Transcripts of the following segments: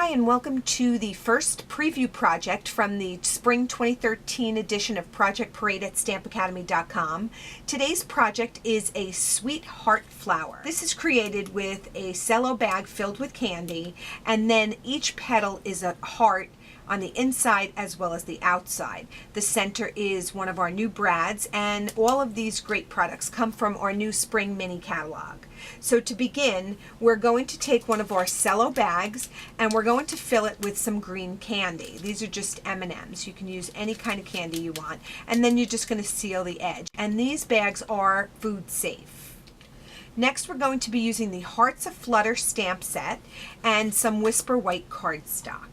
Hi, and welcome to the first preview project from the Spring 2013 edition of Project Parade at StampAcademy.com. Today's project is a sweet heart flower. This is created with a cello bag filled with candy, and then each petal is a heart on the inside as well as the outside. The center is one of our new brads, and all of these great products come from our new spring mini catalog. So to begin, we're going to take one of our cello bags and we're going to fill it with some green candy. These are just M&Ms. You can use any kind of candy you want, and then you're just going to seal the edge. And these bags are food safe. Next, we're going to be using the Hearts A Flutter stamp set and some Whisper white cardstock.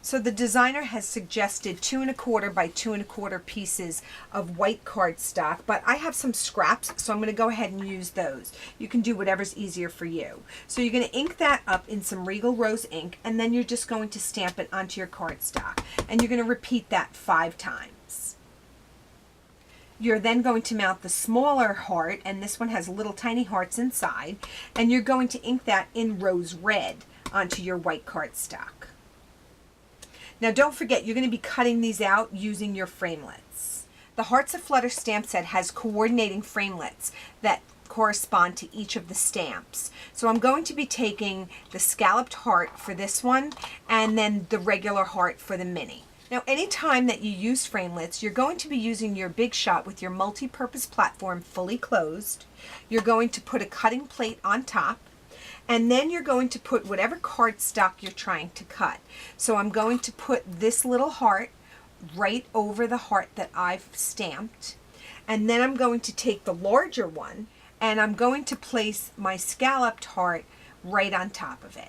So the designer has suggested 2 1/4 by 2 1/4 pieces of white cardstock, but I have some scraps, so I'm going to go ahead and use those. You can do whatever's easier for you. So you're going to ink that up in some Regal Rose ink, and then you're just going to stamp it onto your cardstock. And you're going to repeat that 5 times. You're then going to mount the smaller heart, and this one has little tiny hearts inside, and you're going to ink that in rose red onto your white cardstock. Now don't forget, you're going to be cutting these out using your framelits. The Hearts A Flutter stamp set has coordinating framelits that correspond to each of the stamps. So I'm going to be taking the scalloped heart for this one and then the regular heart for the mini. Now anytime that you use framelits, you're going to be using your Big Shot with your multi-purpose platform fully closed. You're going to put a cutting plate on top, and then you're going to put whatever cardstock you're trying to cut. So I'm going to put this little heart right over the heart that I've stamped. And then I'm going to take the larger one and I'm going to place my scalloped heart right on top of it.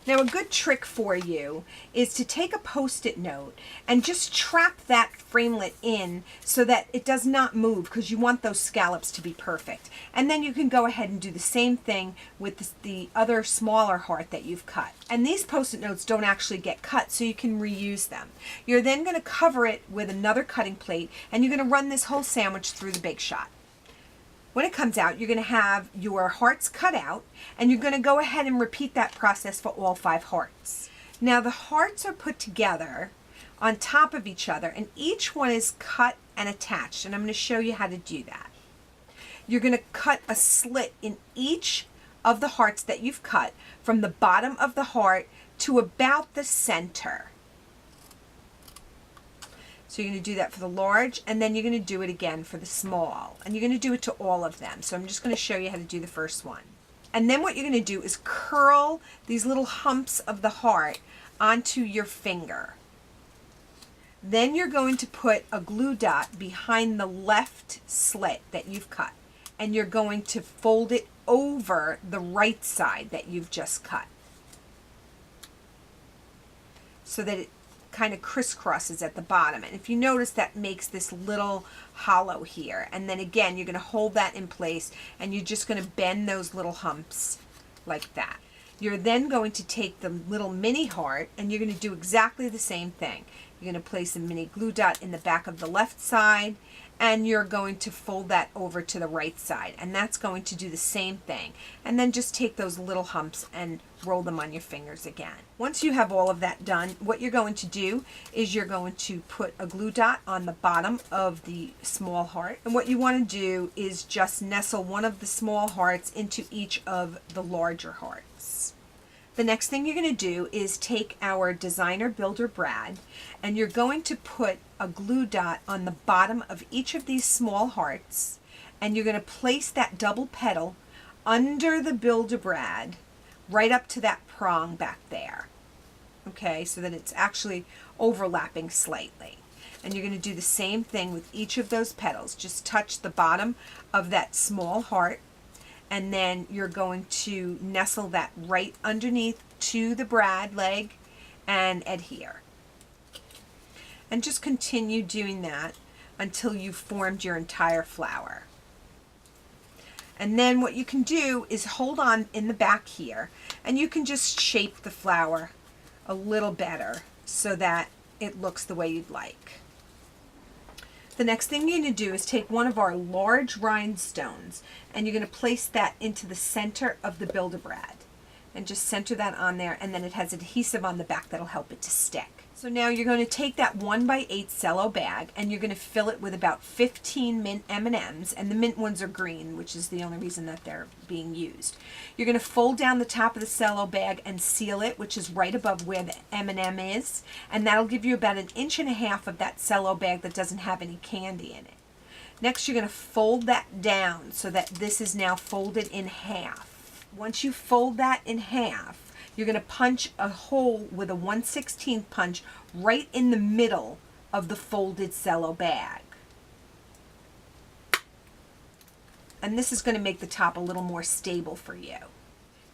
Now a good trick for you is to take a Post-it note and just trap that framelit in so that it does not move, because you want those scallops to be perfect. And then you can go ahead and do the same thing with the other smaller heart that you've cut. And these Post-it notes don't actually get cut, so you can reuse them. You're then going to cover it with another cutting plate, and you're going to run this whole sandwich through the Big Shot. When it comes out, you're going to have your hearts cut out, and you're going to go ahead and repeat that process for all 5 hearts. Now the hearts are put together on top of each other, and each one is cut and attached, and I'm going to show you how to do that. You're going to cut a slit in each of the hearts that you've cut from the bottom of the heart to about the center. So you're going to do that for the large, and then you're going to do it again for the small. And you're going to do it to all of them. So I'm just going to show you how to do the first one. And then what you're going to do is curl these little humps of the heart onto your finger. Then you're going to put a glue dot behind the left slit that you've cut. And you're going to fold it over the right side that you've just cut, so that it kind of crisscrosses at the bottom. And if you notice, that makes this little hollow here. And then again, you're going to hold that in place, and you're just going to bend those little humps like that. You're then going to take the little mini heart, and you're going to do exactly the same thing. You're going to place a mini glue dot in the back of the left side, and you're going to fold that over to the right side, and that's going to do the same thing. And then just take those little humps and roll them on your fingers again. Once you have all of that done, what you're going to do is you're going to put a glue dot on the bottom of the small heart, and what you want to do is just nestle one of the small hearts into each of the larger hearts. The next thing you're going to do is take our Designer Builder brad, and you're going to put a glue dot on the bottom of each of these small hearts, and you're going to place that double petal under the Builder brad right up to that prong back there. Okay, so that it's actually overlapping slightly. And you're going to do the same thing with each of those petals. Just touch the bottom of that small heart, and then you're going to nestle that right underneath to the brad leg and adhere. And just continue doing that until you've formed your entire flower. And then what you can do is hold on in the back here, and you can just shape the flower a little better so that it looks the way you'd like. The next thing you're going to do is take one of our large rhinestones, and you're going to place that into the center of the Builder brad. and just center that on there, and then it has adhesive on the back that'll help it to stick. So now you're going to take that 1x8 cello bag and you're going to fill it with about 15 mint M&Ms, and the mint ones are green, which is the only reason that they're being used. You're going to fold down the top of the cello bag and seal it, which is right above where the M&M is, and that'll give you about 1.5 inches of that cello bag that doesn't have any candy in it. Next, you're going to fold that down so that this is now folded in half. Once you fold that in half, you're going to punch a hole with a 1/16 punch right in the middle of the folded cello bag. And this is going to make the top a little more stable for you.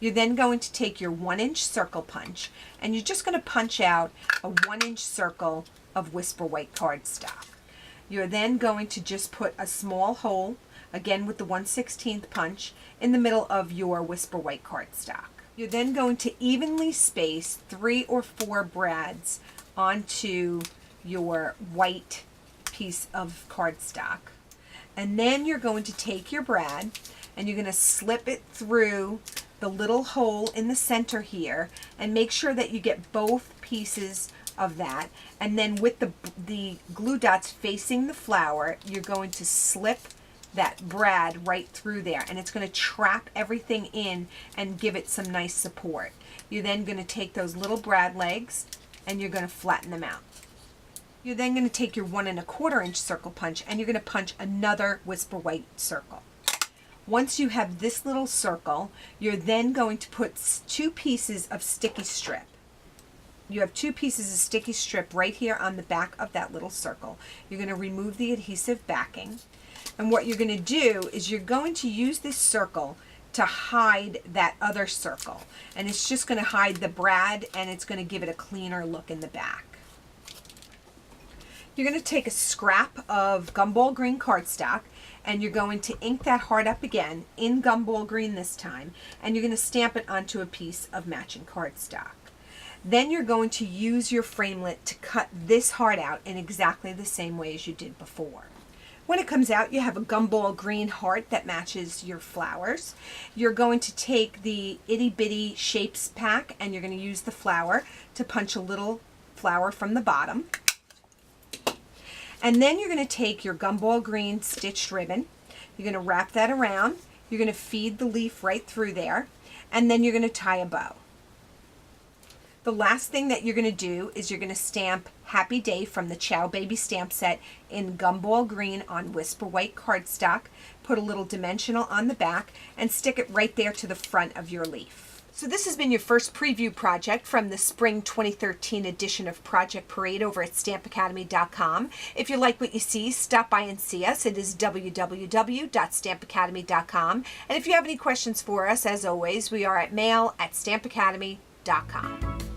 You're then going to take your 1-inch circle punch, and you're just going to punch out a 1-inch circle of Whisper White cardstock. You're then going to just put a small hole, again with the 1/16 punch, in the middle of your Whisper White cardstock. You're then going to evenly space 3 or 4 brads onto your white piece of cardstock. And then you're going to take your brad and you're going to slip it through the little hole in the center here, and make sure that you get both pieces of that. And then with the glue dots facing the flower, you're going to slip that brad right through there, and it's going to trap everything in and give it some nice support. You're then going to take those little brad legs and you're going to flatten them out. You're then going to take your 1 1/4 inch circle punch and you're going to punch another Whisper White circle. Once you have this little circle, you're then going to put 2 pieces of sticky strip. You have 2 pieces of sticky strip right here on the back of that little circle. You're going to remove the adhesive backing. And what you're going to do is you're going to use this circle to hide that other circle. And it's just going to hide the brad, and it's going to give it a cleaner look in the back. You're going to take a scrap of Gumball Green cardstock, and you're going to ink that heart up again in Gumball Green this time, and you're going to stamp it onto a piece of matching cardstock. Then you're going to use your framelit to cut this heart out in exactly the same way as you did before. When it comes out, you have a Gumball Green heart that matches your flowers. You're going to take the Itty Bitty Shapes pack and you're going to use the flower to punch a little flower from the bottom. And then you're going to take your Gumball Green stitched ribbon. You're going to wrap that around. You're going to feed the leaf right through there. And then you're going to tie a bow. The last thing that you're going to do is you're going to stamp Happy Day from the Ciao Baby stamp set in Gumball Green on Whisper White cardstock. Put a little dimensional on the back and stick it right there to the front of your leaf. So this has been your first preview project from the Spring 2013 edition of Project Parade over at StampAcademy.com. If you like what you see, stop by and see us. It is www.stampacademy.com. And if you have any questions for us, as always, we are at mail@stampacademy.com.